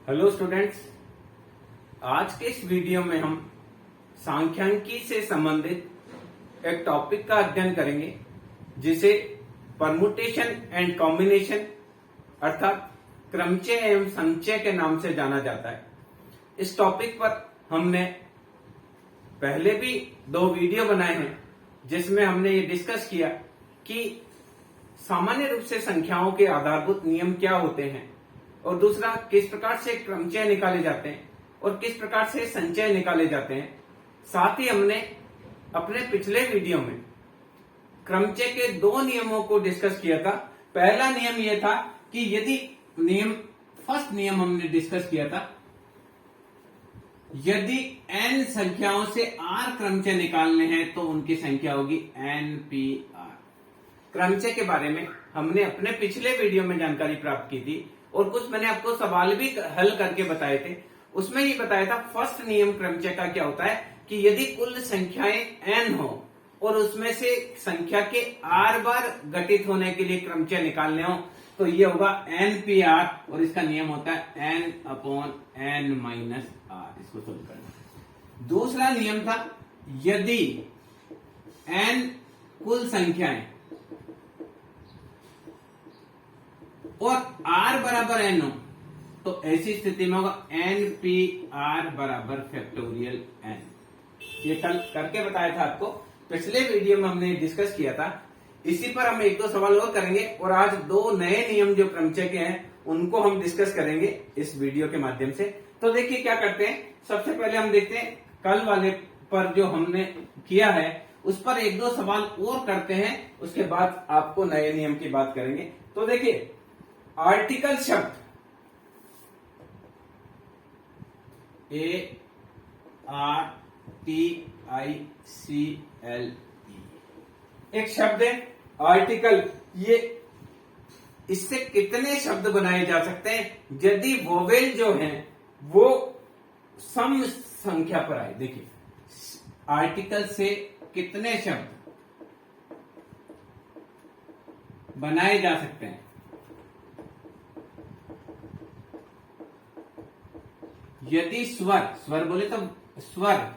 Hello students, आज के इस वीडियो में हम सांख्यिकी से संबंधित एक टॉपिक का अध्ययन करेंगे जिसे परमुटेशन एंड कॉम्बिनेशन अर्थात क्रमचय एवं संचय के नाम से जाना जाता है। इस टॉपिक पर हमने पहले भी 2 वीडियो बनाए हैं जिसमें हमने ये डिस्कस किया कि सामान्य रूप से संख्याओं के आधारभूत नियम क्या होते हैं और दूसरा किस प्रकार से क्रमचय निकाले जाते हैं और किस प्रकार से संचय निकाले जाते हैं। साथ ही हमने अपने पिछले वीडियो में क्रमचय के 2 नियमों को डिस्कस किया था। पहला नियम यह था कि यदि फर्स्ट नियम हमने डिस्कस किया था, यदि n संख्याओं से r क्रमचय निकालने हैं तो उनकी संख्या होगी npr। क्रमचय के बारे में हमने अपने पिछले वीडियो में जानकारी प्राप्त की थी और कुछ मैंने आपको सवाल भी हल करके बताए थे। उसमें ये बताया था फर्स्ट नियम क्रमचय का क्या होता है कि यदि कुल संख्याएं n हो और उसमें से संख्या के r बार घटित होने के लिए क्रमचय निकालने हो तो ये होगा npr और इसका नियम होता है n/n - r। इसको सोल्व करना। दूसरा नियम था यदि n कुल संख्याएं और r बराबर n हो तो ऐसी स्थिति में होगा npr बराबर फैक्टोरियल n। ये कल करके बताया था आपको, पिछले वीडियो में हमने डिस्कस किया था। इसी पर हम 1-2 सवाल और करेंगे और आज 2 नए नियम जो क्रमचय के हैं उनको हम डिस्कस करेंगे इस वीडियो के माध्यम से। तो देखिए क्या करते हैं। सबसे पहले हम देखते हैं कल वाले पर जो हमने किया है उस पर 1-2 सवाल और करते हैं, उसके बाद आपको नए नियम की बात करेंगे। तो देखिए, आर्टिकल शब्द ARTICLE एक शब्द है आर्टिकल। ये इससे कितने शब्द बनाए जा सकते हैं यदि वोवेल जो है वो सम संख्या पर आए। देखिए, आर्टिकल से कितने शब्द बनाए जा सकते हैं यदि स्वर बोले तो स्वर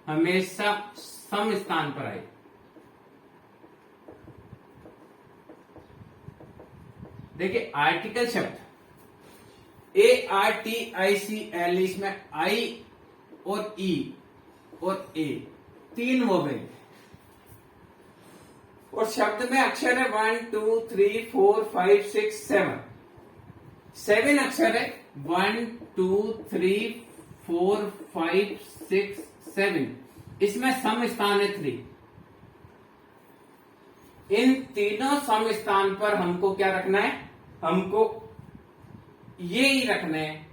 हमेशा सम स्थान पर आए। देखिए, आर्टिकल शब्द ARTICLE इसमें I और E और A 3 वोवेल और शब्द में अक्षर है 1 2 3 4 5 6 7 अक्षर है 1 2 3 4 5 6 7। इसमें सम स्थान है 3। इन तीनों सम स्थान पर हमको क्या रखना है, हमको ये ही रखने हैं,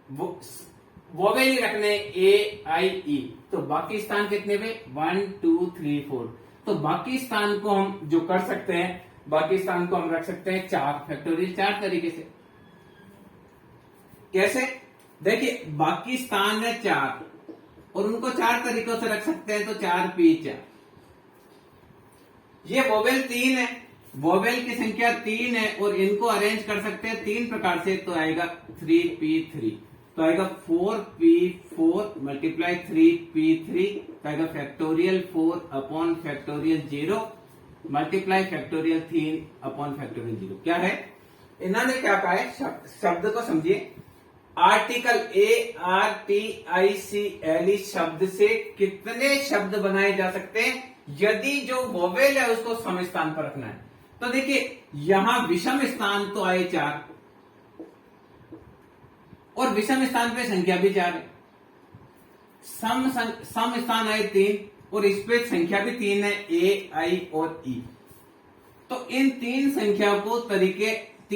वोवेल ही रखने AIE। तो बाकी स्थान कितने पे 1 2 3 4। तो बाकी स्थान को हम जो कर सकते हैं, बाकी स्थान को हम रख सकते हैं 4 फैक्टोरियल 4 तरीके से। कैसे? देखिए, बाकी स्थान है 4 और उनको 4 तरीकों से रख सकते हैं। तो 4p4। ये वोवेल 3 है, वोवेल की संख्या 3 है और इनको अरेंज कर सकते हैं 3 प्रकार से। तो आएगा 3p3, तो आएगा 4p4 मल्टीप्लाई 3p3, तो आएगा factorial 4 factorial 0 multiply factorial 3 factorial 0। क्या है? इन्होंने क्या कहा है, शब्द को समझिए। आर्टिकल ARTICLE शब्द से कितने शब्द बनाए जा सकते हैं यदि जो वोवेल है उसको सम स्थान पर रखना है। तो देखिए, यहां विषम स्थान तो आए 4 और विषम स्थान पे संख्या भी 4 है। सम स्थान आए 3 और इस पे संख्या भी 3 है, A I और E। तो इन 3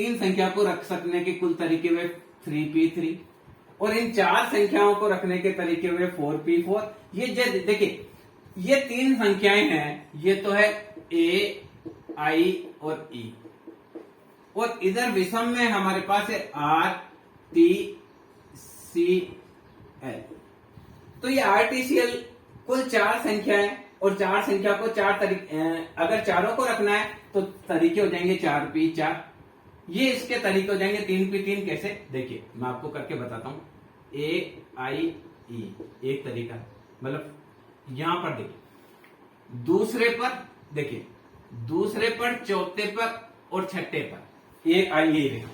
संख्या को रख सकने के कुल तरीके हुए 3p3 और इन 4 संख्याओं को रखने के तरीके हुए 4p4। ये देखिए, ये 3 संख्याएं हैं, ये तो है A I और E और इधर विषम में हमारे पास है RTCL। तो ये RTCL कुल 4 संख्याएं और 4 संख्या को 4 तरीके, अगर चारों को रखना है तो तरीके हो जाएंगे 4p4 ये इसके तरीके हो जाएंगे 3p3 कैसे, देखिए मैं आपको करके बताता हूं। AIE एक तरीका, मतलब यहां पर देखिए, दूसरे पर देखिए, दूसरे पर, चौथे पर और छठे पर AIE रखे,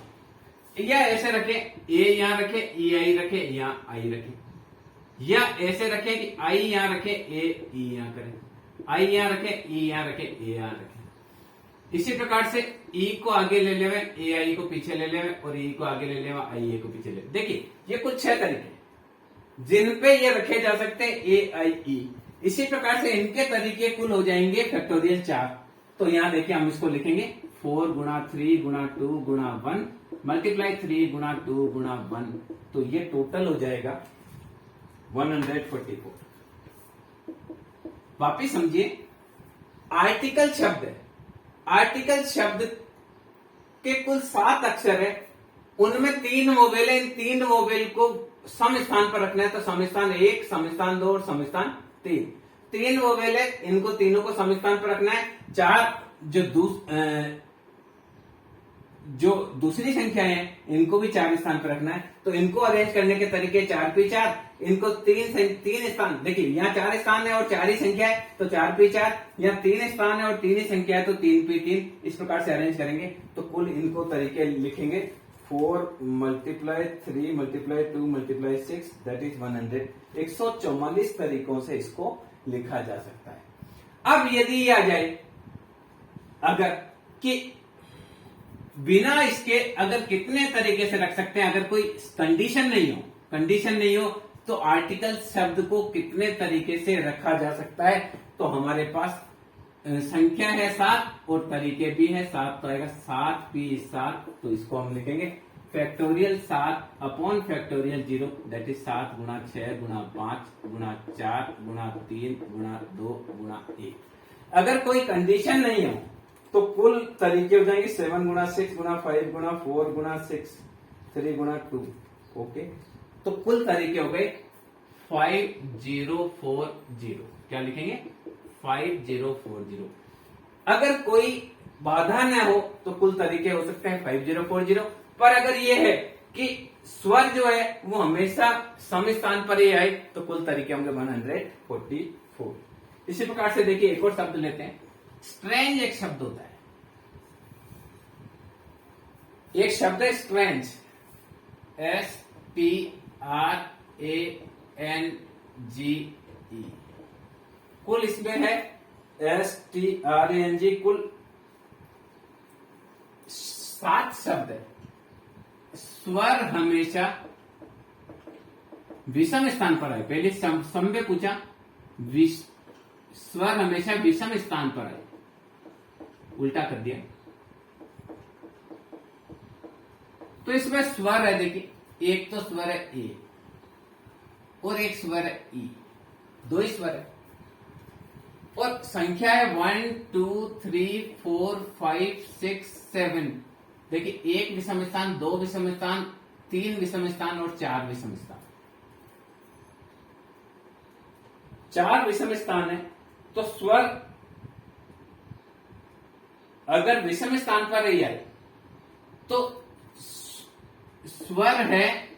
या ऐसे रखे ए यहां रखे, EI रखे, यहां आई रखे, या ऐसे रखे कि आई यहां रखे, E यहां करें, आई यहां रखे, E यहां रखे, ए यहां रखे। इसी प्रकार से E को आगे ले लेवे, AI को पीछे ले लेवे, और E को आगे ले लेवा, IA को पीछे ले। देखिए ये कुछ 6 तरीके जिन पे ये रखे जा सकते हैं AIE। इसी प्रकार से इनके तरीके कुल हो जाएंगे फैक्टोरियल 4। तो यहां देखिए हम इसको लिखेंगे 4 गुणा 3 गुणा 2 गुणा 1 मल्टीप्लाई 3 गुणा 2 गुणा 1, तो ये टोटल हो जाएगा 144। वापिस समझिए, आर्टिकल शब्द है, आर्टिकल शब्द के कुल 7 अक्षर है, उनमें 3 वोवेल है। इन 3 वोवेल को सम स्थान पर रखना है, तो सम स्थान 1, सम स्थान 2 और सम स्थान 3। 3 वोवेल है, इनको तीनों को सम स्थान पर रखना है। 4 जो दूसरी संख्या है इनको भी 4 स्थान पर रखना है। तो इनको अरेंज करने के तरीके 4p4, इनको 3 स्थान, देखिए यहाँ 4 स्थान है और 4 ही संख्या है तो 4p4, यहाँ 3 स्थान है और 3 ही संख्या है तो 3p3। इस प्रकार से अरेंज करेंगे तो कुल इनको तरीके लिखेंगे 4 multiply 3 multiply 2 multiply 6 that is 100। 144 तरीकों से इसको लिखा जा सकता है। अब यदि ये आ जाए अगर कि बिना इसके अगर कितने तरीके से रख सकते हैं, अगर कोई कंडीशन नहीं हो तो आर्टिकल शब्द को कितने तरीके से रखा जा सकता है, तो हमारे पास संख्या है 7 और तरीके भी है 7, तो आएगा 7p7। तो इसको हम लिखेंगे factorial 7 upon factorial 0 that is 7 गुणा 6 गुणा 5 गुणा 4 गुणा 3 गुणा 2 गुणा 1। अगर कोई कंडीशन नहीं हो तो कुल तरीके हो जाएंगे 7 गुणा 6 गुणा 5 गुणा 4 गुणा 6 3 गुणा 2। ओके, तो कुल तरीके हो गए 5040। क्या लिखेंगे 5040। अगर कोई बाधा न हो तो कुल तरीके हो सकते हैं 5040। पर अगर ये है कि स्वर जो है वो हमेशा सम स्थान पर ही आए तो कुल तरीके होंगे 144। इसी प्रकार से देखिए एक और शब्द लेते हैं। स्ट्रेंज एक शब्द होता है, एक शब्द है स्ट्रेंज, STRANGE। कुल इसमें है STRANG, कुल 7 शब्द है। स्वर हमेशा विषम स्थान पर है। पहले सम में पूछा, स्वर हमेशा विषम स्थान पर है, उल्टा कर दिया। तो इसमें स्वर है, देखिए एक तो स्वर है ए और एक स्वर है ई, 2 स्वर है। और संख्या है 1 2 3 4 5 6 7। देखिए 1 विषम स्थान, 2 विषम स्थान, 3 विषम स्थान और 4 विषम स्थान। 4 विषम स्थान है तो स्वर अगर विषम स्थान पर ही आए तो स्वर है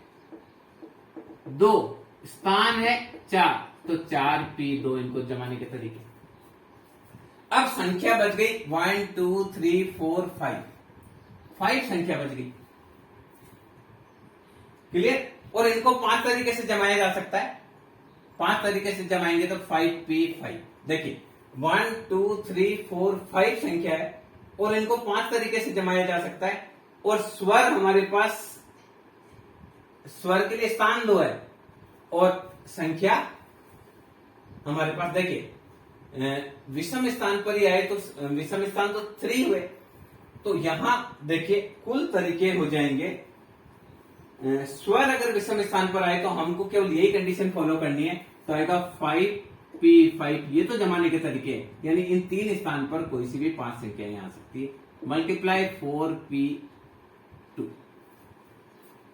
2, स्थान है 4, तो 4p2 इनको जमाने के तरीके। अब संख्या बच गई 1 2 3 4 5 संख्या बच गई। क्लियर? और इनको 5 तरीके से जमाया जा सकता है। 5 तरीके से जमाएंगे तो 5p5। देखिए 1 2 3 4 5 संख्या है और इनको 5 तरीके से जमाया जा सकता है। और स्वर हमारे पास, स्वर के लिए स्थान 2 है और संख्या हमारे पास, देखिए विषम स्थान पर ही आए तो विषम स्थान तो 3 हुए। तो यहां देखिए कुल तरीके हो जाएंगे, स्वर अगर विषम स्थान पर आए तो हमको केवल यही कंडीशन फॉलो करनी है, तो आएगा 5p5। ये तो जमाने के तरीके हैं, यानी इन 3 स्थान पर कोई सी भी 5 संख्याएं आ सकती है। मल्टीप्लाई 4p2,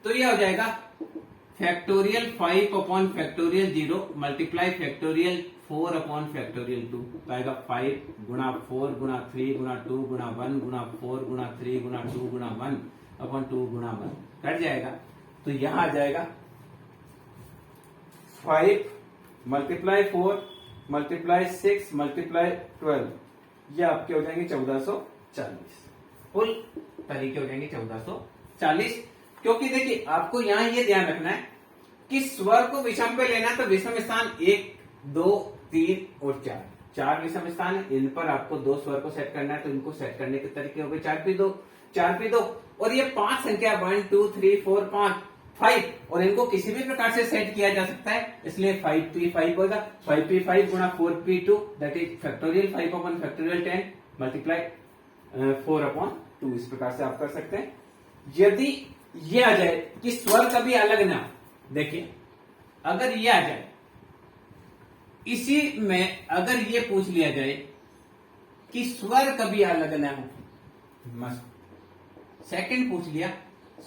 तो ये हो जाएगा factorial 5 upon factorial 0 multiply factorial 4 upon factorial 2 तो आएगा 5 गुणा 4 गुणा 3 गुणा 2 गुणा 1 गुणा 4 गुणा 3 गुणा 2 गुणा 1 अपॉन 2 गुणा 1 कट जाएगा। तो यहां आ जाएगा 5 मल्टीप्लाई 4 मल्टीप्लाई 6 मल्टीप्लाई 12 ये आपके हो जाएंगे 1440 कुल तरीके हो जाएंगे 1440। क्योंकि देखिए आपको यहां ये ध्यान रखना है कि स्वर को विषम पे लेना तो विषम स्थान 1 2 3 और 4 विषम स्थान है। इन पर आपको 2 स्वर को सेट करना है तो इनको सेट करने के तरीके हो गए 4p2 और ये 5 संख्या 1 2 3 4 5 और इनको किसी भी प्रकार से सेट किया जा सकता है इसलिए 5p5 होगा 5p5 गुणा 4p2 that is factorial 5 upon factorial 10 multiply 4 upon 2 इस प्रकार से आप कर सकते हैं। यदि ये आ जाए कि स्वर कभी अलग ना हो, देखिए अगर ये आ जाए इसी में अगर ये पूछ लिया जाए कि स्वर कभी अलग ना हो, मस्त सेकंड पूछ लिया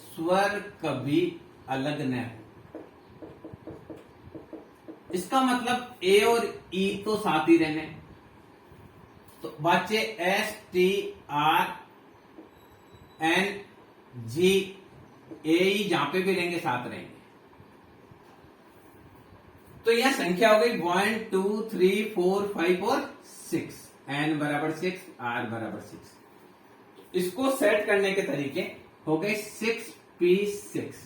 स्वर कभी अलग न हो, इसका मतलब ए और ई तो साथ ही रहने तो बच्चे S T R N G A जहां पे भी रहेंगे साथ रहेंगे। तो यह संख्या हो गई 1 2 3 4 5 और 6 एन बराबर 6 आर बराबर 6। इसको सेट करने के तरीके हो गए 6p6।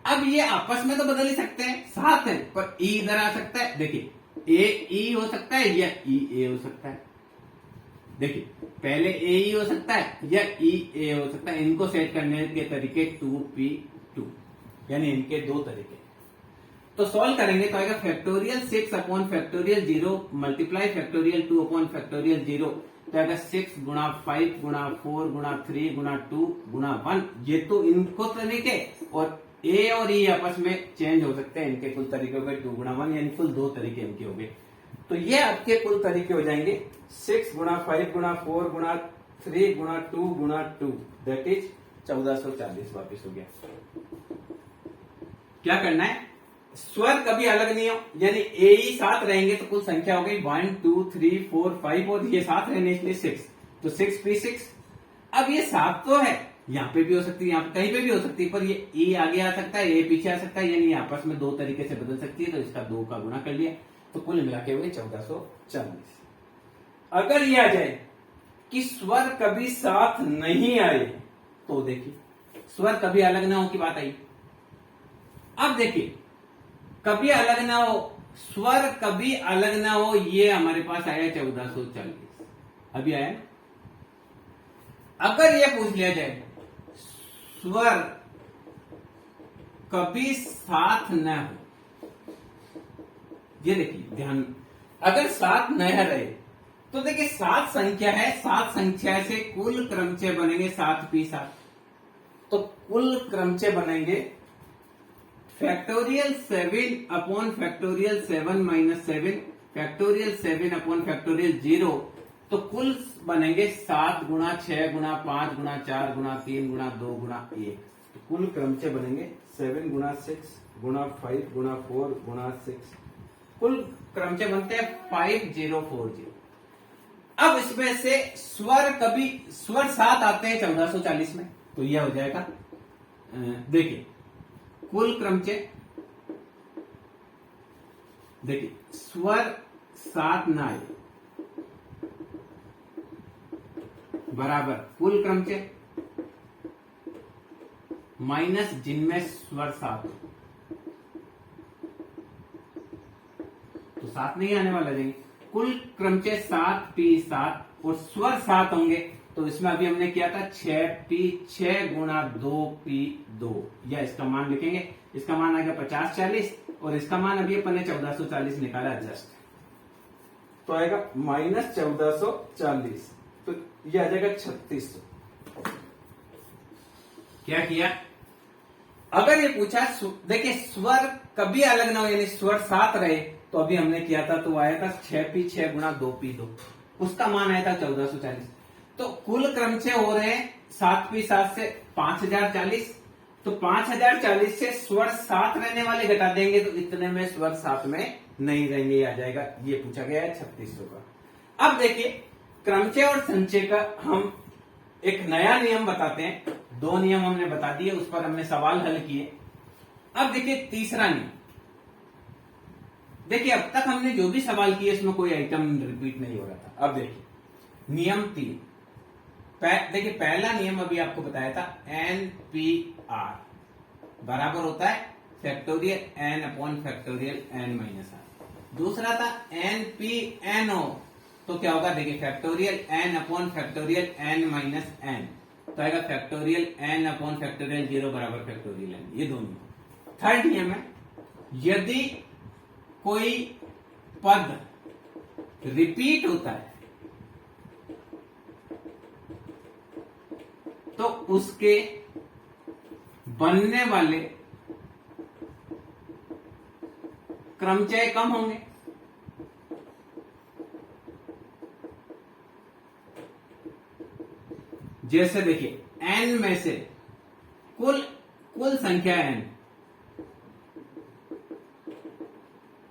अब ये आपस में तो बदल ही सकते हैं साथ है पर ई इधर आ सकता है। देखिए ए ई हो सकता है या ई ए हो सकता है। देखिए पहले ए ई हो सकता है या ई ए हो सकता है। इनको सेट करने के तरीके 2p2 यानी इनके 2 तरीके। तो सॉल्व करेंगे तो आएगा factorial 6 upon factorial 0 multiply factorial 2 upon factorial 0 तो आएगा 6 गुणा 5 गुणा 4 गुणा 3 गुणा 2 गुणा 1। ये तो इनको तरीके और ए और ई आपस में चेंज हो सकते हैं। इनके कुल तरीके हो गए 2 गुणा 1 यानी कुल 2 तरीके इनके हो गए। तो ये आपके कुल तरीके हो जाएंगे 6 गुणा 5 गुणा 4 गुणा 3 गुणा 2 गुणा 2 दैट इज 1440 वापिस हो गया। क्या करना है स्वर कभी अलग नहीं हो यानी ए ई साथ रहेंगे तो कुल संख्या हो गई 1 2 3 4 5 और ये साथ रहने इसलिए 6 तो 6p6। अब ये साथ तो है यहाँ पे भी हो सकती है यहाँ पे कहीं पे भी हो सकती है पर ये ई आगे आ सकता है ए पीछे आ सकता है यानी आपस में 2 तरीके से बदल सकती है। तो इसका 2 का गुणा कर लिया तो कुल मिला के हुए 1440। अगर ये आ जाए कि स्वर कभी साथ नहीं आए तो देखिए स्वर कभी अलग ना हो की बात आई। अब देखिए कभी अलग ना हो स्वर कभी अलग ना हो ये हमारे पास आया 1440 अभी आया। अगर ये पूछ लिया जाए स्वर कभी साथ न हो, ये देखिए ध्यान अगर साथ न रहे तो देखिए 7 संख्या है 7 संख्या से कुल क्रमचय बनेंगे 7p7 तो कुल क्रमचय बनेंगे factorial 7 upon factorial 7 minus 7 factorial 7 upon factorial 0 तो कुल बनेंगे 7 गुणा 6 गुणा 5 गुणा 4 गुणा 3 गुणा 2 गुणा 1 तो कुल क्रमचय बनेंगे 7 गुणा 6 गुणा 5 गुणा 4 गुणा 6 कुल क्रमचय बनते हैं 5040। अब इसमें से स्वर साथ आते हैं 1440 में तो यह हो जाएगा देखिए कुल क्रमचय देखिए स्वर साथ न आए बराबर कुल क्रमचय माइनस जिनमें स्वर साथ हो तो साथ नहीं आने वाला देंगे। कुल क्रमचय 7p7 और स्वर साथ होंगे तो इसमें अभी हमने किया था 6p6 गुणा 2p2 या इसका मान लिखेंगे। इसका मान आएगा 5040 और इसका मान अभी अपन ने 1440 निकाला जस्ट तो आएगा माइनस 1440 तो ये आ जाएगा 3600। क्या किया अगर ये पूछा देखिए स्वर कभी अलग ना हो यानी स्वर साथ रहे तो अभी हमने किया था तो आया था 6p6 गुणा 2p2 उसका मान आया था 1440। तो कुल क्रमचय हो रहे हैं 7p7 से 5040 तो 5040 से स्वर साथ रहने वाले घटा देंगे तो इतने में स्वर साथ में नहीं रहेंगे, आ जाएगा। ये पूछा गया है 3600 का। अब देखिए क्रमचय और संचय का हम एक नया नियम बताते हैं। 2 नियम हमने बता दिए, उस पर हमने सवाल हल किए। अब देखिए तीसरा नियम। देखिए अब तक हमने जो भी सवाल किए इसमें कोई आइटम रिपीट नहीं हो रहा था। अब देखिए नियम 3। देखिए पहला नियम अभी आपको बताया था, NPR बराबर होता है factorial n upon factorial n minus r. दूसरा था NPNO, तो क्या होगा देखिए factorial n upon factorial n minus n, तो आएगा फैक्टोरियल n अपॉन फैक्टोरियल 0 बराबर फैक्टोरियल n। ये दोनों। थर्ड नियम है, यदि कोई पद रिपीट होता है तो उसके बनने वाले क्रमचय कम होंगे। जैसे देखिए n में से कुल संख्या n,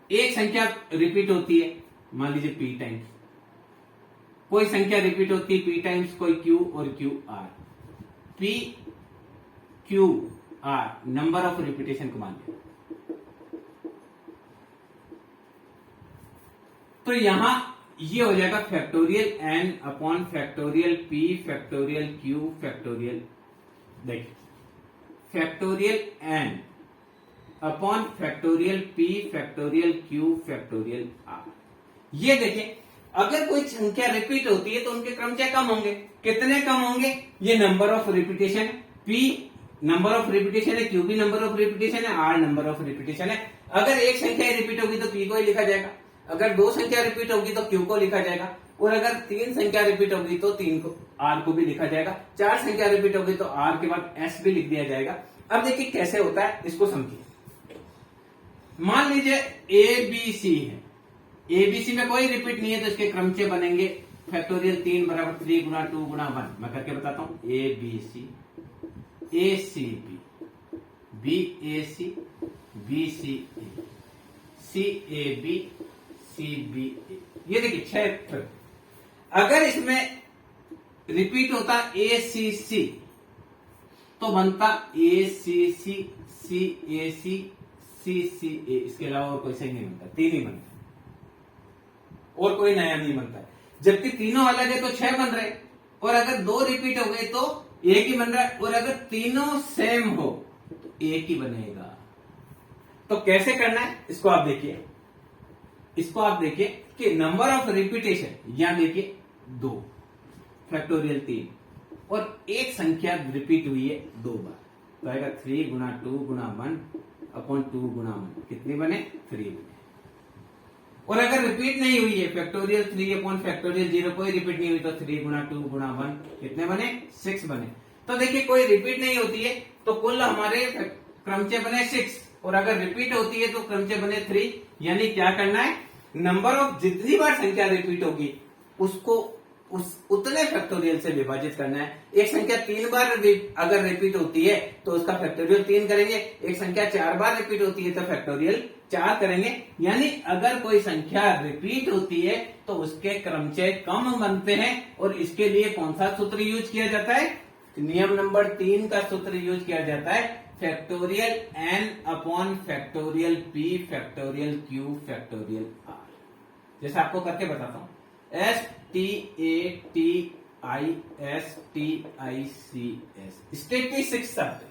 एक संख्या रिपीट होती है, मान लीजिए p टाइम्स, कोई संख्या रिपीट होती है p टाइम्स, कोई q और q r। p q r number of repetition को मान लिया। तो यहां ये हो जाएगा factorial n upon factorial p factorial q factorial, देखिए factorial n upon factorial p factorial q factorial r। ये देखिए अगर कोई संख्या रिपीट होती है तो उनके क्रमचय कम होंगे। कितने कम होंगे? ये number of repetition, p number of repetition है, q भी नंबर ऑफ रिपीटेशन है, r नंबर ऑफ रिपीटेशन है। अगर एक संख्या रिपीट होगी तो p को ही लिखा जाएगा, अगर 2 संख्या रिपीट होगी तो q को लिखा जाएगा, और अगर 3 संख्या रिपीट होगी तो 3 को r को भी लिखा जाएगा, 4 संख्या रिपीट होगी तो r के बाद s भी लिख दिया जाएगा। अब देखिए कैसे होता है, इसको समझिए। मान लीजिए ABC है, ABC में कोई रिपीट नहीं है तो इसके क्रमचय बनेंगे फैक्टोरियल 3 बराबर 3 गुना 2 गुना 1। मैं करके बताता हूं, ABC ACB BAC BCA CAB CBA। ये देखिए 6। अगर इसमें रिपीट होता ACC तो बनता ACC CAC CCA, इसके अलावा और कोई सही नहीं बनता, 3 ही बनता और कोई नया नहीं बनता। जबकि तीनों अलग है तो 6 बन रहे, और अगर 2 रिपीट हो गए तो 1 ही बन रहा है, और अगर तीनों सेम हो तो 1 ही बनेगा। तो कैसे करना है इसको आप देखिए, इसको आप देखिए कि नंबर ऑफ रिपीटेशन, यहां देखिए 2 फैक्टोरियल 3 और एक संख्या रिपीट हुई है 2 बार, तो आएगा 3 गुना 2 गुना 1 अपॉन 2 गुना 1। कितनी बने? 3 बने। और अगर रिपीट नहीं हुई है फैक्टोरियल 3 अपॉन फैक्टोरियल 0, कोई रिपीट नहीं हुई तो 3 गुना 2 गुना 1 कितने बने? 6 बने। तो देखिए कोई रिपीट नहीं होती है तो कुल हमारे क्रमचय बने 6, और अगर रिपीट होती है तो क्रमचय बने 3। यानी क्या करना है, नंबर ऑफ जितनी बार संख्या रिपीट होगी उसको उतने फैक्टोरियल से विभाजित करना है। एक संख्या 3 बार अगर रिपीट होती है तो उसका फैक्टोरियल 3 करेंगे, एक संख्या 4 बार रिपीट होती है तो फैक्टोरियल 4 करेंगे। यानी अगर कोई संख्या रिपीट होती है तो उसके क्रमचय कम बनते हैं, और इसके लिए कौन सा सूत्र यूज किया जाता है? नियम नंबर 3 का सूत्र यूज किया जाता है, factorial n upon factorial p factorial q factorial r। जैसे आपको करके बताता हूं, STATISTICS स्टैटिस्टिक्स शब्द है।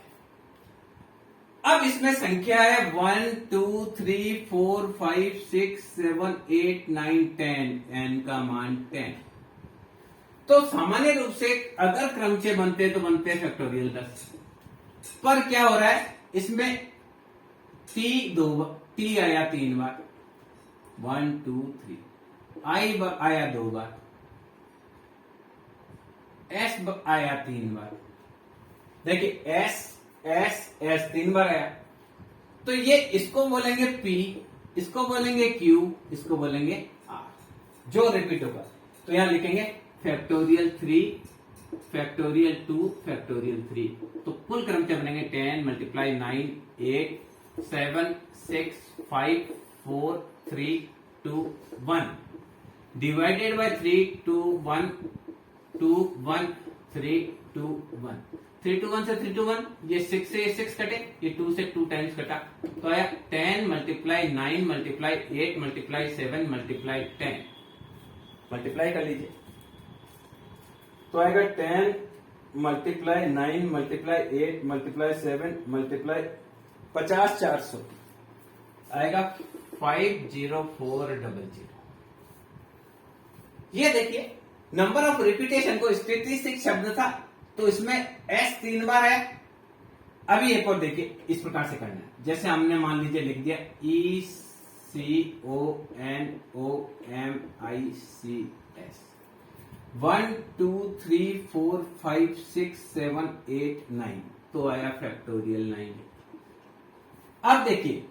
अब इसमें संख्या है 1 2 3 4 5 6 7 8 9 10, n का मान 10। तो सामान्य रूप से अगर क्रमचय बनते तो बनते हैं फैक्टोरियल 10, पर क्या हो रहा है इसमें t आया 3 बार, 1 2 3, i आया 2 बार, s आया 3 बार। देखिए s 3 बार आया, तो ये इसको बोलेंगे p, इसको बोलेंगे q, इसको बोलेंगे r, जो रिपीट होगा। तो यहां लिखेंगे फैक्टोरियल 3 फैक्टोरियल 2 फैक्टोरियल 3, तो कुल क्रमचय बनेंगे 10 मल्टीप्लाई 9 8 7 6 5 4 3 2 1 डिवाइडेड बाय 3 2 1 2 1 3 2 1 3 2 1 से 3 2 1 ये 6 से 6 कटे, ये 2 से 2 टाइम्स कटा, तो आया 10 multiply 9 multiply 8 multiply 7 multiply 10 multiply कर लीजिए तो आएगा 10 मल्टीप्लाई 9 मल्टीप्लाई 8 मल्टीप्लाई 7 मल्टीप्लाई 50 400 आएगा 50400। ये देखिए नंबर ऑफ रिपीटेशन को स्टैटिस्टिक शब्द था तो इसमें एस 3 बार है। अभी एक और देखिए इस प्रकार से करना है, जैसे हमने मान लीजिए लिख दिया ECONOMICS 1 2 3 4 5 6 7 8 9 तो आया फैक्टोरियल 9। अब देखिए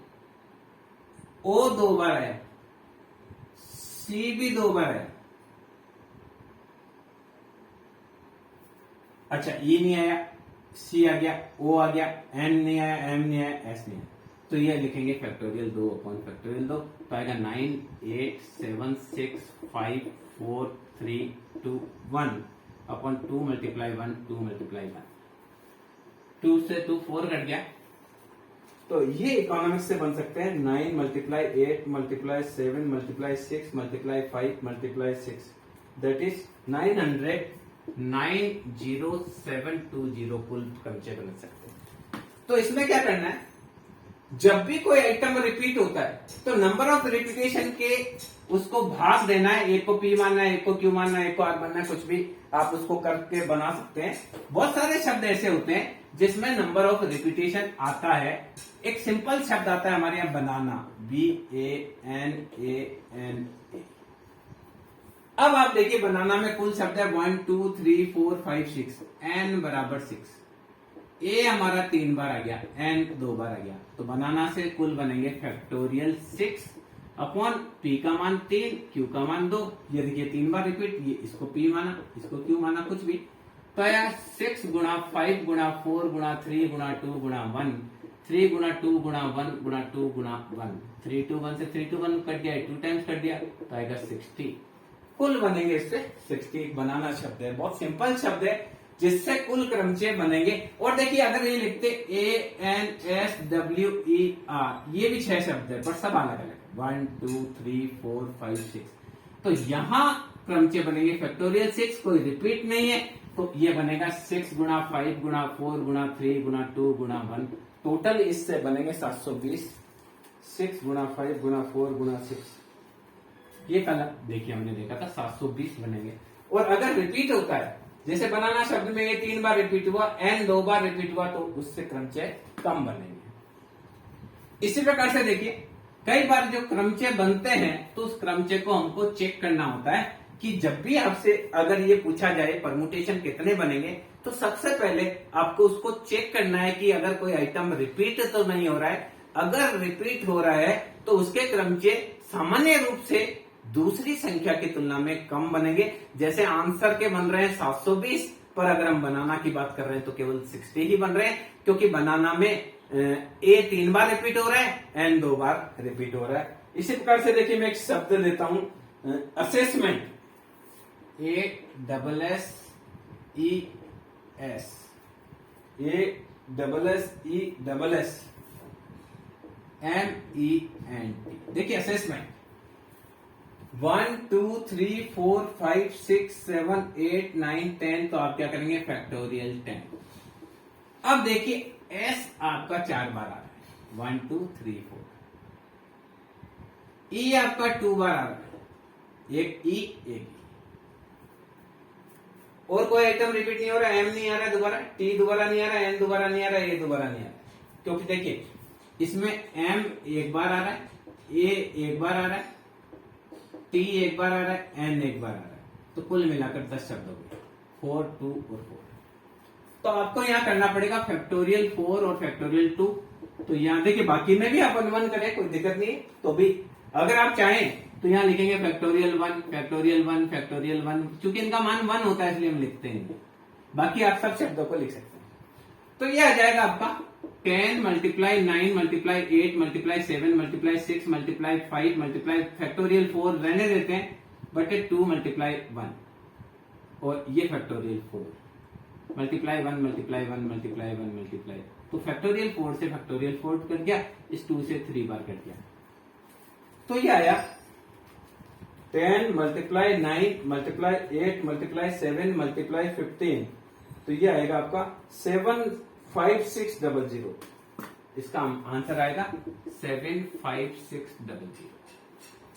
O 2 बार आया, C भी 2 बार आया, अच्छा E नहीं आया, C आ गया, O आ गया, N नहीं आया, M नहीं आया, S नहीं आया, तो ये लिखेंगे फैक्टोरियल 2 अपॉन फैक्टोरियल 2 तो आएगा 9 8 7 6 5 4 3 2 1 अपॉन 2 मल्टीप्लाई 1 2 मल्टीप्लाई 1 2 से 2 4 कट गया, तो ये इकोनॉमिक्स से बन सकते हैं 9 multiply 8 multiply 7 multiply 6 multiply 5 multiply 6 that is 900 90720 कुल क्रमचय बन सकते हैं। तो इसमें क्या करना है, जब भी कोई आइटम रिपीट होता है तो नंबर ऑफ रिपीटेशन के उसको भाग देना है, एक को पी मानना है, एक को क्यू मानना है, एक को आर मानना है, कुछ भी आप उसको करके बना सकते हैं। बहुत सारे शब्द ऐसे होते हैं जिसमें नंबर ऑफ रिपीटेशन आता है। एक सिंपल शब्द आता है हमारे यहाँ बनाना, BANANA। अब आप देखिए बनाना में कुल शब्द है 1 2 3 4 5 6 n बराबर 6, ए हमारा 3 बार आ गया, n 2 बार आ गया, तो बनाना से कुल बनेंगे फैक्टोरियल 6 अपॉन p का मान 3 q का मान 2। ये देखिए 3 बार रिपीट, ये इसको p माना, इसको q माना, कुछ भी, तो आया 6 गुणा 5 गुणा 4 गुणा 3 गुणा 2 गुणा 1 3 गुणा 2 गुणा 1 गुणा 2 गुणा 1 3 2 1 से 3 2 1 कट गया, 2 टाइम्स कट दिया, तो आएगा 60। कुल बनेंगे इससे 60। बनाना शब्द है, बहुत सिंपल शब्द है जिससे कुल क्रमचय बनेंगे। और देखिए अगर ये लिखते ANSWER, ये भी 6 शब्द है पर सब अलग अलग, 1 2 3 4 5 6, तो यहां क्रमचय बनेंगे फैक्टोरियल 6, कोई रिपीट नहीं है, तो ये बनेगा 6 गुणा 5 गुणा 4 गुणा 3 गुणा 2 गुणा 1, टोटल इससे बनेंगे 720। 6 गुणा 5 गुणा 4 गुणा 6, ये कल देखिए हमने देखा था 720 बनेंगे। और अगर रिपीट होता है, जैसे बनाना शब्द में ये 3 बार रिपीट हुआ, n 2 बार रिपीट हुआ, तो उससे क्रमचय कम बनेंगे। इसी प्रकार से देखिए कई बार जो क्रमचय बनते हैं तो उस क्रमचय को हमको चेक करना होता है कि जब भी आपसे अगर ये पूछा जाए परमुटेशन कितने बनेंगे, तो सबसे पहले आपको उसको चेक करना है कि अगर कोई आइटम रिपीट तो नहीं हो रहा है। अगर रिपीट हो रहा है तो उसके क्रमचय सामान्य रूप से दूसरी संख्या की तुलना में कम बनेंगे। जैसे आंसर के बन रहे हैं 720, पर अगर हम बनाना की बात कर रहे हैं तो केवल 60 ही बन रहे हैं, क्योंकि बनाना में ए 3 बार रिपीट हो रहा है, एन 2 बार रिपीट हो रहा है। इसी प्रकार से देखिए मैं एक शब्द लेता हूं, असेसमेंट, ASSES, MENT। देखिए असेसमेंट 1 2 3 4 5 6 7 8 9 10, तो आप क्या करेंगे फैक्टोरियल 10। अब देखिए एस आपका 4 बार आ रहा है, 1 2 3 4। ई आपका 2 बार आ रहा है, एक ई एक ई। और कोई आइटम रिपीट नहीं हो रहा, एम नहीं आ रहा है दोबारा, टी दोबारा नहीं आ रहा है, एन दोबारा नहीं आ रहा है, ए दोबारा नहीं आ रहा है, क्योंकि देखिए इसमें एम एक बार आ रहा है, ए एक बार आ रहा है, टी एक बार आ रहा है, एन एक बार आ रहा है, तो कुल मिलाकर 10 शब्द हो गए, 4 2 और 4। तो आपको यहाँ करना पड़ेगा फैक्टोरियल 4 और फैक्टोरियल 2। तो यहाँ देखिए बाकी में भी आप 1 1 करें, कोई दिक्कत नहीं है, तो भी अगर आप चाहें तो यहाँ लिखेंगे फैक्टोरियल 1 फैक्टोरियल 1 फैक्टोरियल 1, क्योंकि इनका मान 1 होता है इसलिए हम लिखते हैं। बाकी आप सब शब्दों को लिख सकते हैं। तो ये आ जाएगा आपका 10 multiply 9 multiply 8 multiply 7 multiply 6 multiply 5 multiply factorial 4 रहने देते हैं, बटे 2 मल्टीप्लाई 1 और ये factorial 4 multiply 1 multiply 1 multiply 1 multiply, तो फैक्टोरियल 4 से फैक्टोरियल 4 कट गया, इस 2 से 3 बार कट गया। तो ये आया 10 मल्टीप्लाई 9 मल्टीप्लाई 8 मल्टीप्लाई 7 मल्टीप्लाई 15, तो ये आएगा आपका 75600। इसका आंसर आएगा 75600।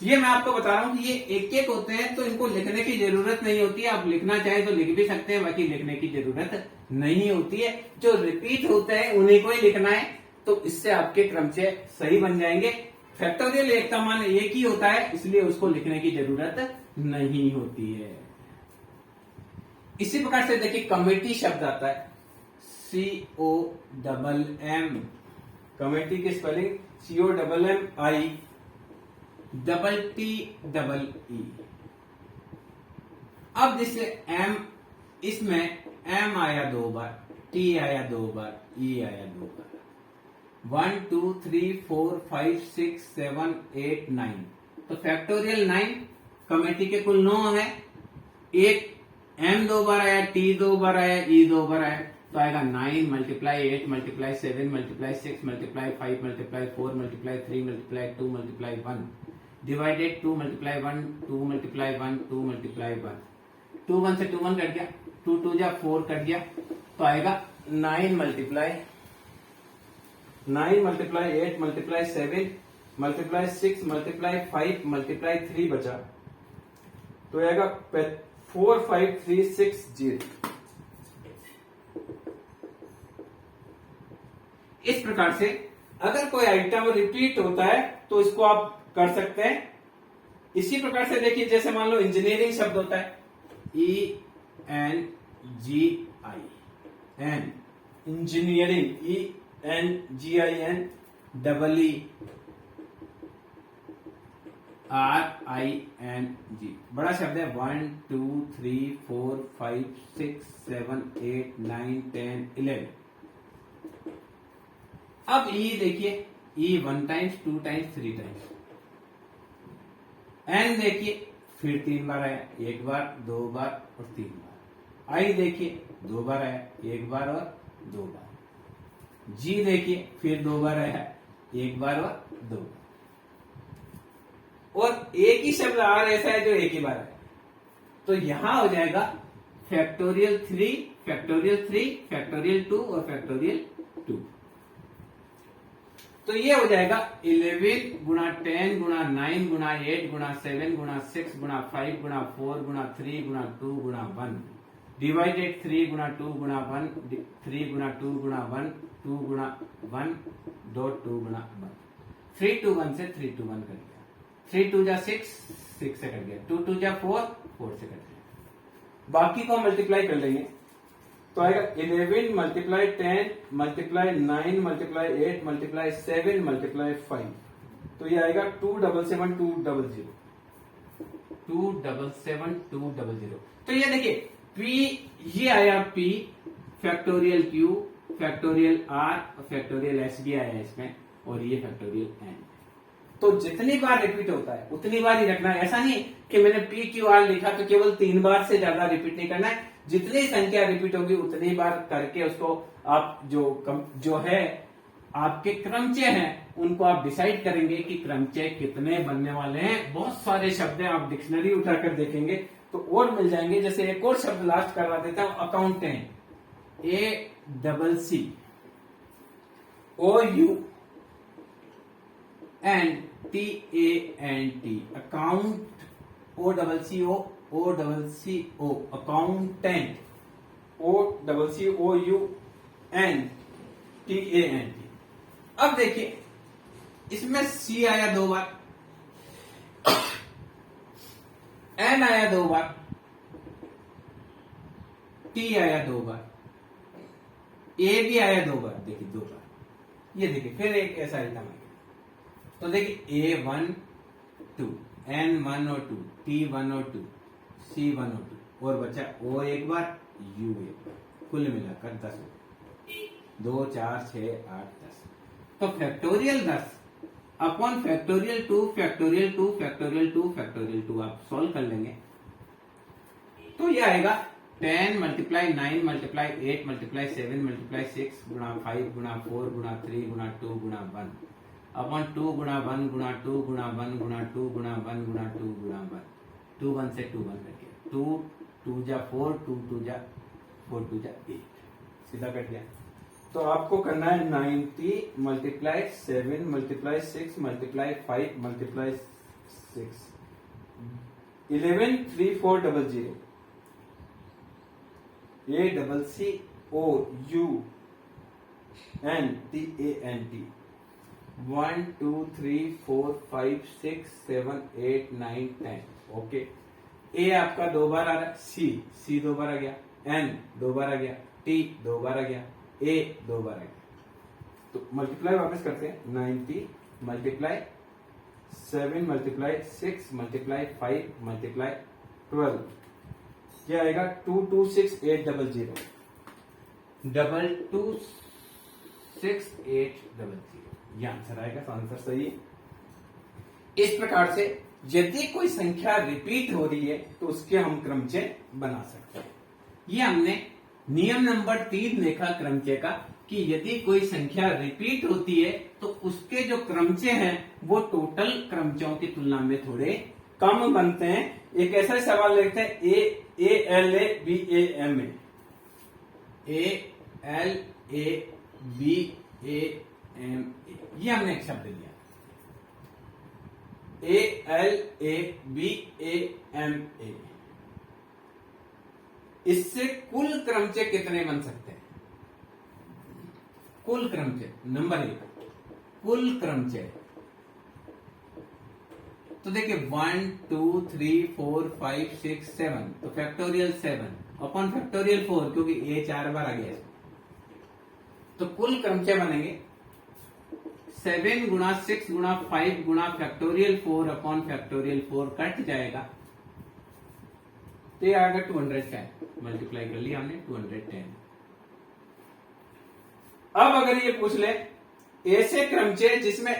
ये मैं आपको बता रहा हूं कि ये एक एक होते हैं, तो इनको लिखने की जरूरत नहीं होती है। आप लिखना चाहें तो लिख भी सकते हैं, बाकी लिखने की जरूरत नहीं होती है। जो रिपीट होते हैं उन्हीं को ही लिखना है, तो इससे आपके क्रमचय सही बन जाएंगे। फैक्टोरियल एक का मान एक ही होता है, इसलिए उसको लिखने की जरूरत नहीं होती है। इसी प्रकार से देखिए कमेटी शब्द आता है COMM, कमेटी की स्पेलिंग COMMI अब जिससे M, इसमें M आया 2 बार, T आया 2 बार, E आया 2 बार, 1 2 3 4 5 6 7 8 9, तो फैक्टोरियल 9 कमेटी के कुल 9 है। एक M 2 बार आया, T 2 बार आया, E 2 बार आया, तो आएगा 9 multiply 8 multiply 7 multiply 6 multiply 5 multiply 4 multiply 3 multiply 2 multiply 1 divided 2 multiply 1 2 multiply 1 2 multiply 1, 2 1 से 2 1 कट गया, 2 2 जा 4 कट गया, तो आएगा 9 multiply 8 multiply 7 multiply 6 multiply 5 multiply 3 बचा, तो आएगा 45360। इस प्रकार से अगर कोई आइटम रिपीट होता है तो इसको आप कर सकते हैं। इसी प्रकार से देखिए, जैसे मान लो इंजीनियरिंग शब्द होता है ENGIN, इंजीनियरिंग ENGIN RING, बड़ा शब्द है। 1 2 3 4 5 6 7 8 9 10 11। अब E देखिए, E 1 times 2 times 3 times. N देखिए फिर 3 बार आया, 1 बार 2 बार और 3 बार। I देखिए 2 बार आया, 1 बार और 2 बार। G देखिए फिर 2 बार आया, 1 बार और 2 बार। और एक ही शब्द R ऐसा है जो एक ही बार आया, तो यहां हो जाएगा फैक्टोरियल 3 फैक्टोरियल 3 फैक्टोरियल 2 और फैक्टोरियल 2। तो ये हो जाएगा 11 गुणा 10 गुणा 9 गुणा 8 गुणा 7 गुणा 6 गुणा 5 गुणा 4 गुणा 3 गुणा 2 गुणा 1 डिवाइडेड 3 गुणा 2 गुणा 1 3 गुणा 2 गुणा 1 2 गुणा 1 डॉट 2 गुणा 1। 3 2 1 से 3 2 1 कट गया, 3 2 जा 6 6 से कट गया, 2 2 जा 4 4 से कट गया। बाकी को मल्टीप्लाई कर लेंगे तो आएगा 11 multiply 10 multiply 9 multiply 8 multiply 7 multiply 5, तो ये आएगा 277200 277200। तो ये देखिए P, ये आया P factorial Q factorial R और फैक्टोरियल S भी आया इसमें, और ये फैक्टोरियल N। तो जितनी बार रिपीट होता है उतनी बार ही रखना है। ऐसा नहीं कि मैंने PQR लिखा तो केवल 3 बार से ज्यादा रिपीट नहीं करना है। जितनी संख्या रिपीट होगी उतनी बार करके उसको आप जो है आपके क्रमचय हैं उनको आप डिसाइड करेंगे कि क्रमचय कितने बनने वाले हैं। बहुत सारे शब्द हैं, आप डिक्शनरी उठाकर देखेंगे तो और मिल जाएंगे। जैसे एक और शब्द लास्ट करवा देता हूं, accountant ACCOUNTANT account OCCO accountant OCCOUNTANT। अब देखिए इसमें C आया 2 बार, N आया 2 बार, T आया 2 बार, A भी आया 2 बार। देखिए 2 बार, ये देखिए फिर एक ऐसा आइटम आ गया। तो देखिए A1 2 N1 और 2 T1 और 2 C1 और 2 और बचा O 1 बार U 1 बार, कुल मिलाकर 10 हो गए। 2 4 6 8 10। तो factorial 10 upon factorial 2 factorial 2 factorial 2 factorial 2 आप सॉल्व कर लेंगे तो ये आएगा 10 मल्टीप्लाई 9 मल्टीप्लाई 8 मल्टीप्लाई 7 मल्टीप्लाई 6 गुणा 5 गुणा 4 गुणा 3 गुणा 2 गुणा 1 अपॉन 2 गुणा 1 गुणा 2 गुणा 1 गुणा 2 गुणा 1 गुणा 2 गुणा 1 2 1 से 2 1 कट गया 2 2 जा 4 2 2 जा 4 2 जा 8 सीधा कट गया। तो आपको करना है 90 multiply 7 multiply 6 multiply 5 multiply 6 11 3 4 0 ACCOUNTANT 1 2 3 4 5 6 7 8 9 10 okay. ए आपका 2 बार आ रहा है, सी 2 बार आ गया, एन 2 बार आ गया, टी 2 बार आ गया, ए 2 बार आ गया। तो मल्टीप्लाई वापस करते हैं 90 मल्टीप्लाई 7 मल्टीप्लाई 6 मल्टीप्लाई 5 मल्टीप्लाई 12 क्या आएगा 226800 226800 ये आंसर आएगा। तो आंसर सही है। इस प्रकार से यदि कोई संख्या रिपीट हो रही है तो उसके हम क्रमचय बना सकते हैं। ये हमने नियम नंबर 3 देखा क्रमचय का कि यदि कोई संख्या रिपीट होती है तो उसके जो क्रमचय हैं वो टोटल क्रमचयों की तुलना में थोड़े कम बनते हैं। एक ऐसा सवाल लिखते हैं ALABAMA ये हमने एक शब्द लिया ALABAMA। इससे कुल क्रमचय कितने बन सकते हैं? कुल क्रमचय नंबर 1 कुल क्रमचय तो देखिए 1 2 3 4 5 6 7 तो फैक्टोरियल 7 अपॉन फैक्टोरियल 4 क्योंकि ए 4 बार आ गया तो कुल क्रमचय बनेंगे 7 गुणा 6 गुणा 5 गुणा फैक्टोरियल 4 अपॉन फैक्टोरियल 4 कट जाएगा तो ये आएगा 210 मल्टीप्लाई कर लिया हमने 210। अब अगर ये पूछ ले ऐसे क्रमचय जिसमें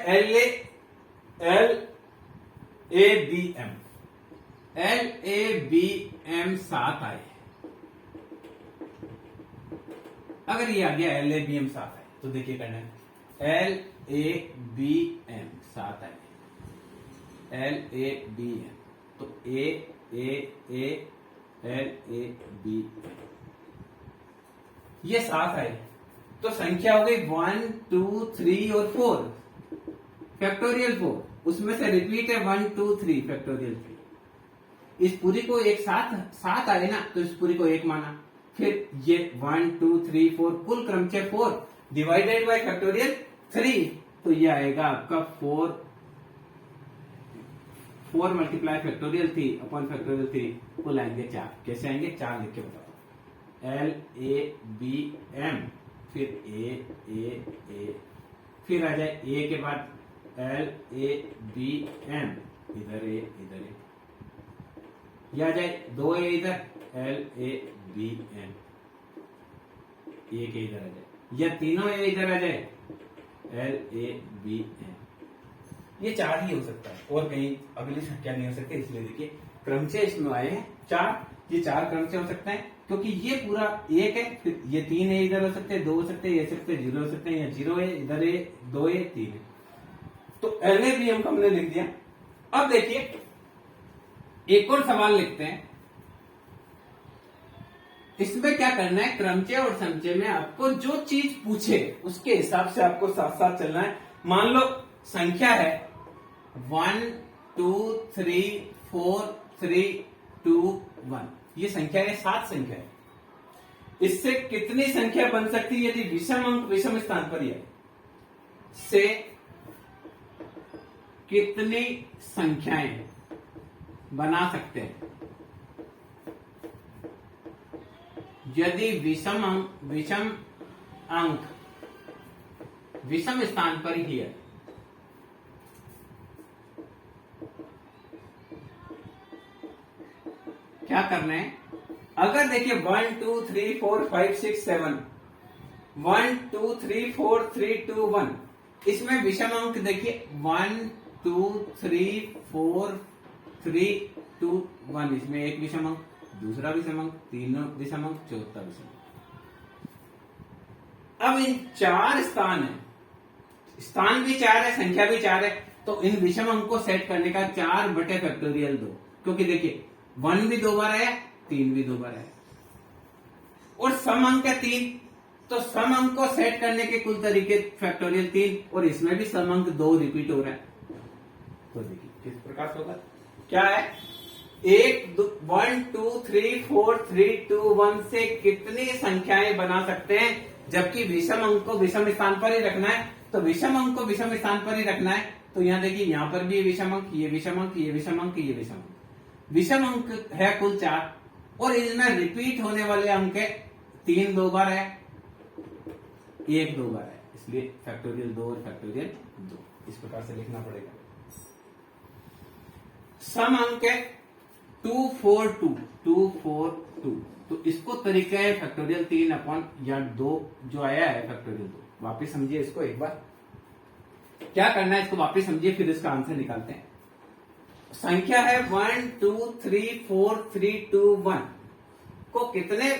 LABM 7 आए, अगर ये आ गया LABM 7 आए तो देखिए करना है LABM 7 आए LABM तो LABM ये 7 आए तो संख्या हो गई 1 2 3 और 4 फैक्टोरियल 4 उसमें से रिपीट है 1 2 3 फैक्टोरियल 3 इस पूरी को एक साथ आए ना तो इस पूरी को एक माना फिर ये 1 2 3 4 कुल क्रमचय 4 डिवाइडेड बाय फैक्टोरियल 3 तो ये आएगा आपका 4 मल्टीप्लाई फैक्टोरियल 3 अपॉन फैक्टोरियल 3 कुल आएंगे 4। कैसे आएंगे 4 लिख के बताओ LABM फिर A फिर आ जाए A के बाद LABM इधर A इधर A ये आ जाए 2 A इधर LABM A के इधर आ जाए या तीनों A इधर आ जाए LABM ये 4 ही हो सकता है और कहीं अगली संख्या नहीं हो सकती। इसलिए देखिए क्रमचय इसमें आए हैं 4 ये 4 क्रमचय हो सकते हैं क्योंकि ये पूरा 1 है फिर ये 3 है इधर हो सकते हैं 2 हो सकते हैं ये सकते हैं 0 हो सकते हैं या 0 है इधर है 2 है 3 है तो LABM को हमने लिख दिया। अब देखिए एक और सवाल लिखते हैं। इसमें क्या करना है क्रमचय और संचय में आपको जो चीज पूछे उसके हिसाब से आपको साथ साथ चलना है। मान लो संख्या है 1 2 3 4 3 2 1 ये संख्या है 7 संख्या है। इससे कितनी संख्या बन सकती है यदि विषम अंक विषम स्थान पर है से कितनी संख्याएं बना सकते हैं यदि विषम अंक विषम स्थान पर ही है। क्या करना है अगर देखिए 1 2 3 4 5 6 7 1 2 3 4 3 2 1। इसमें विषम अंक देखिए 1 2 3 4 3 2 1। इसमें एक विषम अंक, दूसरा विषम अंक, तीनों विषम अंक, चौथा विषम अंक। अब इन 4 स्थान है, स्थान भी 4 है, संख्या भी 4 है, तो इन विषम अंक को सेट करने का 4 बटे फैक्टोरियल 2, क्योंकि देखिए 1 भी 2 बार आया, 3 भी 2 बार आया, और सम अंक है 3, तो सम अंक को सेट करने के कुल तरीके फैक्टोरियल 3, और इसमें भी सम अंक 2 रिपीट हो रहा है। तो देखिए किस प्रकार से होगा, क्या है 1 2 3 4 3 2 1 से कितनी संख्याएं बना सकते हैं, जबकि विषम अंक को विषम स्थान पर ही रखना है, तो विषम अंक को विषम स्थान पर ही रखना है। तो यहां देखिए यहां पर भी ये विषम अंक, ये विषम अंक, ये विषम अंक, ये विषम अंक, विषम अंक है कुल 4, और इनमें रिपीट होने वाले अंक है 3 2 बार है, 1 2 बार है, इसलिए फैक्टोरियल 2 और फैक्टोरियल 2 इस प्रकार से लिखना पड़ेगा। सम अंक है 2 4 2 2 4 2, तो इसको तरीका है फैक्टोरियल 3 अपॉन या 2 जो आया है फैक्टोरियल 2। वापिस समझिए इसको एक बार, क्या करना है इसको वापिस समझिए, फिर इसका आंसर निकालते हैं। संख्या है 1 2 3 4 3 2 1 को कितने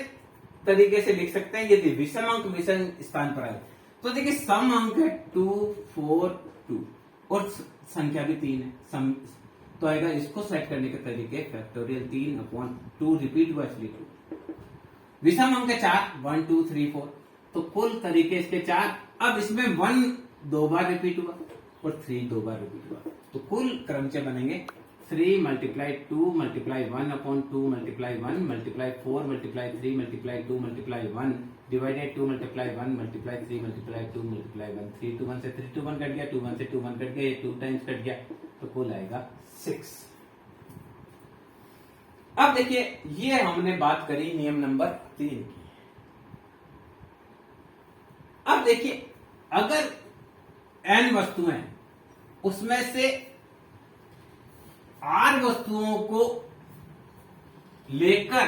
तरीके से लिख सकते हैं यदि विषम अंक विषम स्थान पर आए। तो देखिए सम अंक है 2 4 2 और संख्या भी 3 है, सम तो आएगा, इसको सेट करने के तरीके फैक्टोरियल 3 अपॉन 2 रिपीट हुआ इसलिए 2। विषम अंक है 4 1 2 3 4, तो कुल तरीके इसके 4। अब इसमें 1 2 बार रिपीट हुआ और 3 2 बार रिपीट हुआ, तो कुल क्रमचय बनेंगे 3 multiply 2 multiply 1 upon 2 multiply 1 multiply 4 multiply 3 multiply 2 multiply 1 divided 2 multiply 1 multiply 3 multiply 2 multiply 1। 3 2 1 से 3 2 1 कट गया, 2 1 से 2 1 कट गया, 2 टाइम्स कट गया, तो कुल आएगा 6। अब देखिए ये हमने बात करी नियम नंबर 3 की। अब देखिए अगर n वस्तुएं, उसमें से r वस्तुओं को लेकर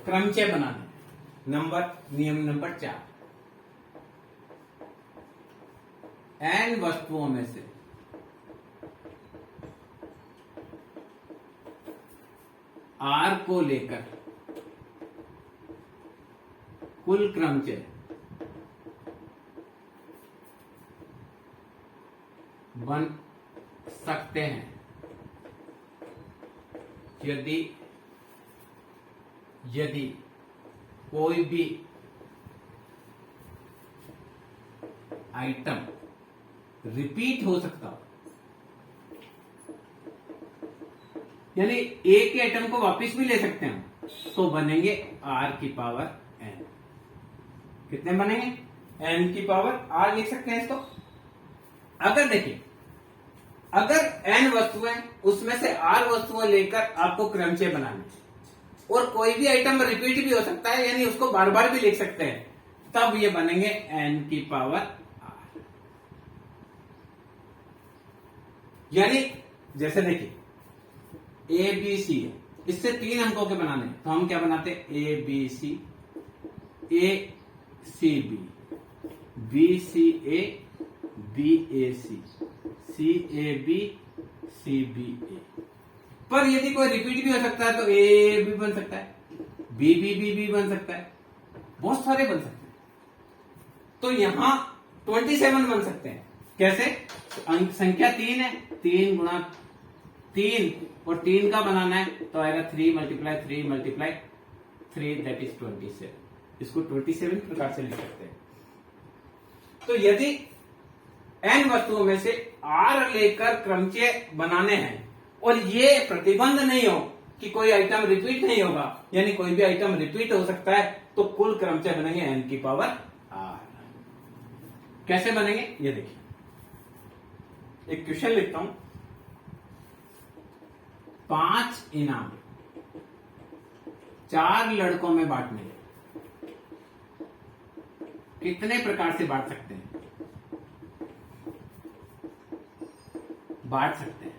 क्रमचय बनाना, नियम नंबर 4, n वस्तुओं में से r को लेकर कुल क्रमचय बन सकते हैं यदि कोई भी आइटम रिपीट हो सकता हो, यानी एक ही आइटम को वापस भी ले सकते हैं, तो बनेंगे r की पावर n। कितने बनेंगे, n की पावर r लिख सकते हैं इसको। अगर देखिए अगर n वस्तुएं, उसमें से r वस्तुएं लेकर आपको क्रमचय बनाना है और कोई भी आइटम रिपीट भी हो सकता है, यानी उसको बार बार भी लिख सकते हैं, तब ये बनेंगे n की पावर r। यानी जैसे देखिए ए बी सी है, इससे 3 अंकों के बनाने, तो हम क्या बनाते हैं, a b c, a c b, b c a, b a c, c a b, c b a. पर यदि कोई रिपीट भी हो सकता है तो ए भी बन सकता है, बी बी बी भी बन सकता है, बहुत सारे बन सकते हैं। तो यहां 27 बन सकते हैं। कैसे, अंक संख्या 3 है, 3 गुणा 3 और 3 का बनाना है तो आएगा 3 मल्टीप्लाई 3 मल्टीप्लाई 3 दैट इज 27। इसको 27 प्रकार से लिख सकते हैं। तो यदि n वस्तुओं में से r लेकर क्रमचय बनाने हैं और ये प्रतिबंध नहीं हो कि कोई आइटम रिपीट नहीं होगा, यानी कोई भी आइटम रिपीट हो सकता है, तो कुल क्रमचय बनेंगे n की पावर r। कैसे बनेंगे ये देखिए, एक क्वेश्चन लिखता हूं। 5 इनाम 4 लड़कों में बांटने, कितने प्रकार से बांट सकते हैं, बांट सकते हैं।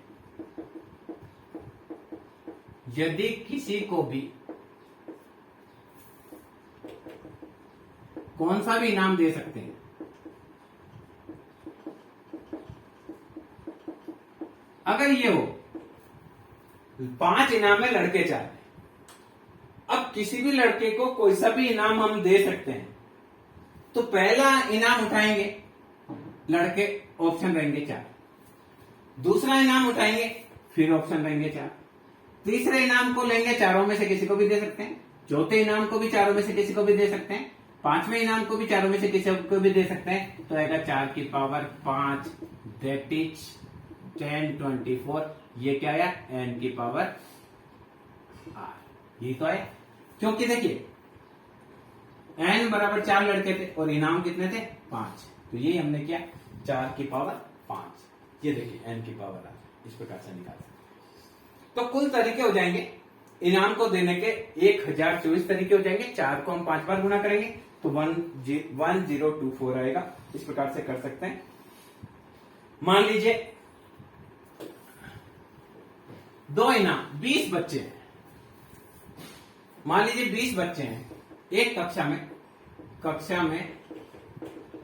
यदि किसी को भी कौन सा भी इनाम दे सकते हैं। अगर ये हो 5 इनाम है, लड़के 4, अब किसी भी लड़के को कोई सा भी इनाम हम दे सकते हैं, तो पहला इनाम उठाएंगे लड़के, ऑप्शन रहेंगे 4, दूसरा इनाम उठाएंगे फिर ऑप्शन रहेंगे 4, तीसरे इनाम को लेंगे, चारों में से किसी को भी दे सकते हैं, चौथे इनाम को भी चारों में से किसी को भी दे सकते हैं, पांचवें इनाम को भी चारों में से किसी को भी दे सकते हैं। तो आएगा 4 की पावर 5, दैट इज 10 24, ये क्या आया n की पावर r, ये तो है। क्योंकि देखिए n बराबर 4 लड़के थे और इनाम कितने थे 5, तो ये हमने किया 4 की पावर 5, ये देखिए n की पावर r, इस प्रकार से निकाल सकते। तो कुल तरीके हो जाएंगे इनाम को देने के 1024 तरीके हो जाएंगे। 4 को हम 5 बार गुना करेंगे तो 1024 आएगा, इस प्रकार से कर सकते हैं। मान लीजिए 2 इनाम 20 बच्चे हैं, मान लीजिए 20 बच्चे हैं एक कक्षा में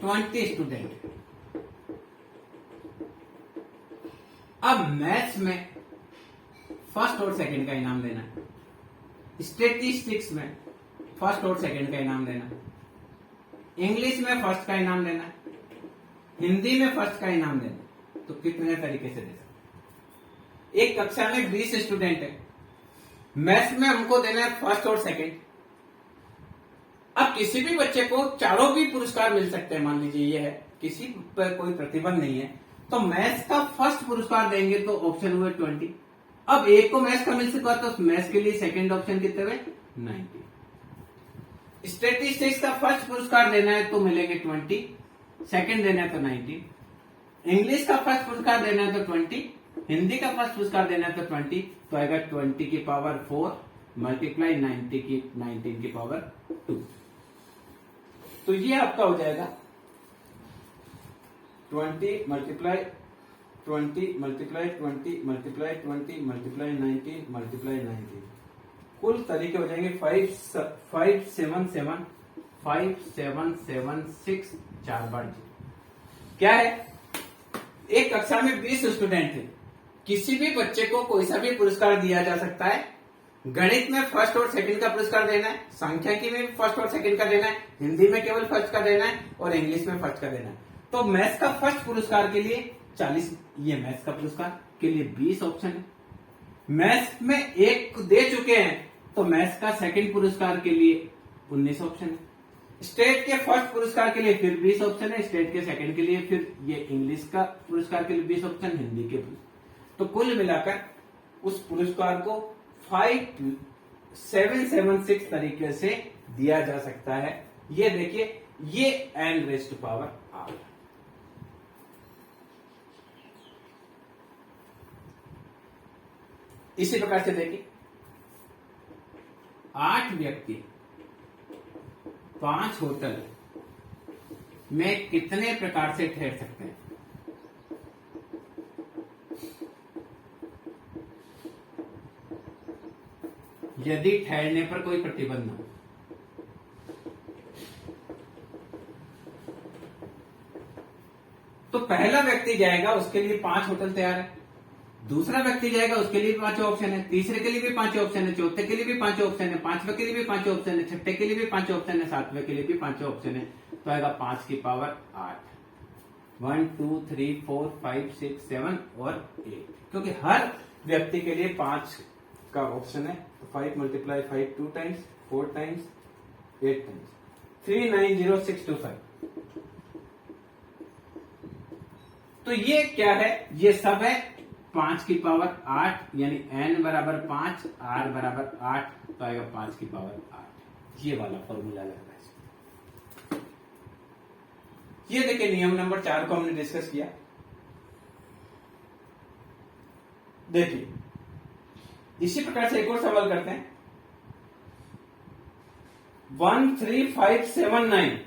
20 स्टूडेंट। अब मैथ्स में फर्स्ट और सेकंड का इनाम देना है, स्टैटिस्टिक्स में फर्स्ट और सेकंड का इनाम देना है, इंग्लिश में फर्स्ट का इनाम देना है, हिंदी में फर्स्ट का इनाम देना है। तो कितने तरीके से दे सकते। एक कक्षा में 20 स्टूडेंट है, मैथ्स में हमको देना है फर्स्ट और सेकंड। अब किसी भी बच्चे को चारों भी पुरस्कार मिल सकते हैं, मान लीजिए ये है, किसी पर कोई प्रतिबंध नहीं है, तो मैथ्स का फर्स्ट पुरस्कार देंगे तो ऑप्शन हुए 20। अब एक को मैथ्स का मिल सका तो मैथ्स के लिए सेकंड ऑप्शन कितने हुए 90। स्टैटिस्टिक्स का फर्स्ट पुरस्कार देना है तो मिलेंगे 20, सेकंड देना है तो 90, इंग्लिश का फर्स्ट पुरस्कार देना है तो 20, हिंदी का फर्स्ट पुरस्कार देना है तो 20, तो आएगा 20 की पावर 4 मल्टीप्लाई 19 की पावर 2। तो ये आपका हो जाएगा 20 multiply 20 multiply 20 multiply 20 multiply 19 multiply 19, कुल तरीके हो जाएंगे 5776 4 बार जी। क्या है, एक कक्षा में 20 स्टूडेंट थे, किसी भी बच्चे को कोई सा भी पुरस्कार दिया जा सकता है। गणित में फर्स्ट और सेकंड का पुरस्कार देना है, सांख्यिकी में फर्स्ट और सेकंड का देना है, हिंदी में केवल फर्स्ट का देना है और इंग्लिश में फर्स्ट का देना है। तो मैथ्स का फर्स्ट पुरस्कार के लिए 40, ये मैथ्स का पुरस्कार के लिए 20 ऑप्शन है। मैथ्स में एक दे चुके हैं तो मैथ्स का सेकंड पुरस्कार के लिए 19 ऑप्शन है। स्टेट के फर्स्ट पुरस्कार के लिए फिर 20 ऑप्शन है, स्टेट के सेकंड के लिए फिर ये इंग्लिश का पुरस्कार के लिए 20 ऑप्शन, हिंदी के। तो कुल मिलाकर उस पुरस्कार को 5776 तरीके से दिया जा सकता है। ये देखिए, ये n raise to power r। इसी प्रकार से देखिए 8 व्यक्ति 5 होटल में कितने प्रकार से ठहर सकते हैं। यदि ठहरने पर कोई प्रतिबंध हो। तो पहला व्यक्ति जाएगा, उसके लिए 5 होटल तैयार है, दूसरा व्यक्ति जाएगा, उसके लिए 5 ऑप्शन है, तीसरे के लिए भी 5 ऑप्शन है, चौथे के लिए भी 5 ऑप्शन है, पांचवें के लिए भी 5 ऑप्शन है, छठे के लिए भी 5 ऑप्शन है, सातवें के लिए भी 5 ऑप्शन है। तो आएगा 5 की पावर 8, 1 2 3 4 5 6 7 और 8, क्योंकि हर व्यक्ति के लिए 5 का ऑप्शन है। तो 5 मल्टीप्लाई 5 2 टाइम्स, 4 टाइम्स, 8 टाइम्स, 390625। तो ये क्या है, ये सब है 5 की पावर 8, यानी n बराबर 5, r बराबर 8, तो आएगा 5 की पावर 8। ये वाला फॉर्मूला लग रहा है। ये देखिए नियम नंबर 4 को हमने डिस्कस किया। देखिए इसी प्रकार से एक और सवाल करते हैं। 13579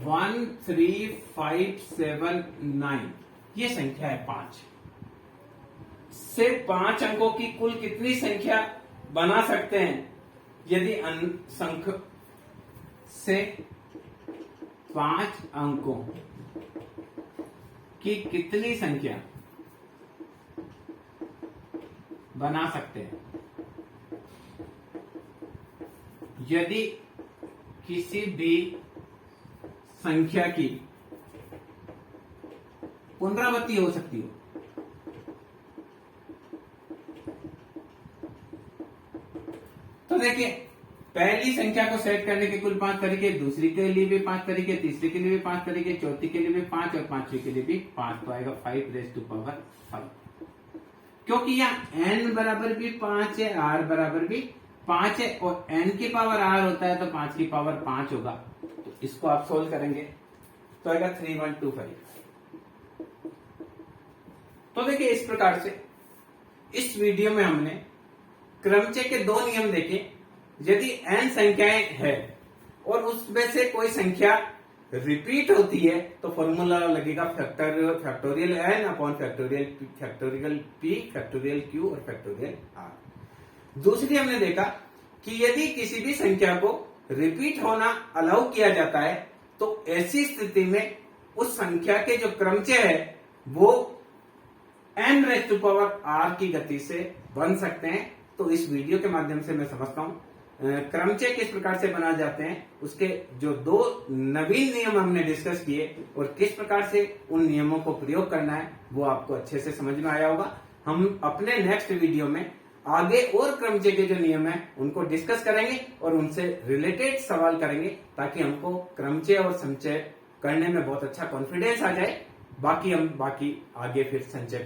13579 ये संख्या है 5 से 5 अंकों की कुल कितनी संख्या बना सकते हैं यदि संख्या से 5 अंकों की कितनी संख्या बना सकते हैं। यदि किसी भी संख्या की पुनरावृत्ति हो सकती हो, तो देखिए पहली संख्या को सेट करने के कुल 5 तरीके, दूसरी के लिए भी 5 तरीके, तीसरी के लिए भी 5 तरीके, चौथी के लिए भी 5 और पांचवी के लिए भी 5, तो आएगा 5⁵. क्योंकि यहाँ n बराबर भी 5 है, r बराबर भी 5 है और n की पावर r होता है तो 5 की पावर 5 होगा। तो इसको आप सोल्व करेंगे तो आएगा 3125। तो देखिए इस प्रकार से इस वीडियो में हमने क्रमचय के 2 नियम देखे। यदि n संख्याएं है और उसमें से कोई संख्या रिपीट होती है तो फॉर्मूला लगेगा factorial n upon factorial p factorial q और फैक्टोरियल r। दूसरी हमने देखा कि यदि किसी भी संख्या को रिपीट होना अलाउ किया जाता है तो ऐसी स्थिति में उस संख्या के जो क्रमचय है वो n⁻r की गति से बन सकते हैं। तो इस वीडियो के माध्यम से मैं समझता हूं क्रमचय किस प्रकार से बनाए जाते हैं, उसके जो 2 नवीन नियम हमने डिस्कस किए और किस प्रकार से उन नियमों को प्रयोग करना है वो आपको अच्छे से समझ में आया होगा। हम अपने नेक्स्ट वीडियो में आगे और क्रमचय के जो नियम है उनको डिस्कस करेंगे और उनसे रिलेटेड सवाल करेंगे ताकि हमको क्रमचय और संचय करने में बहुत अच्छा कॉन्फिडेंस आ जाए। बाकी हम आगे फिर संचय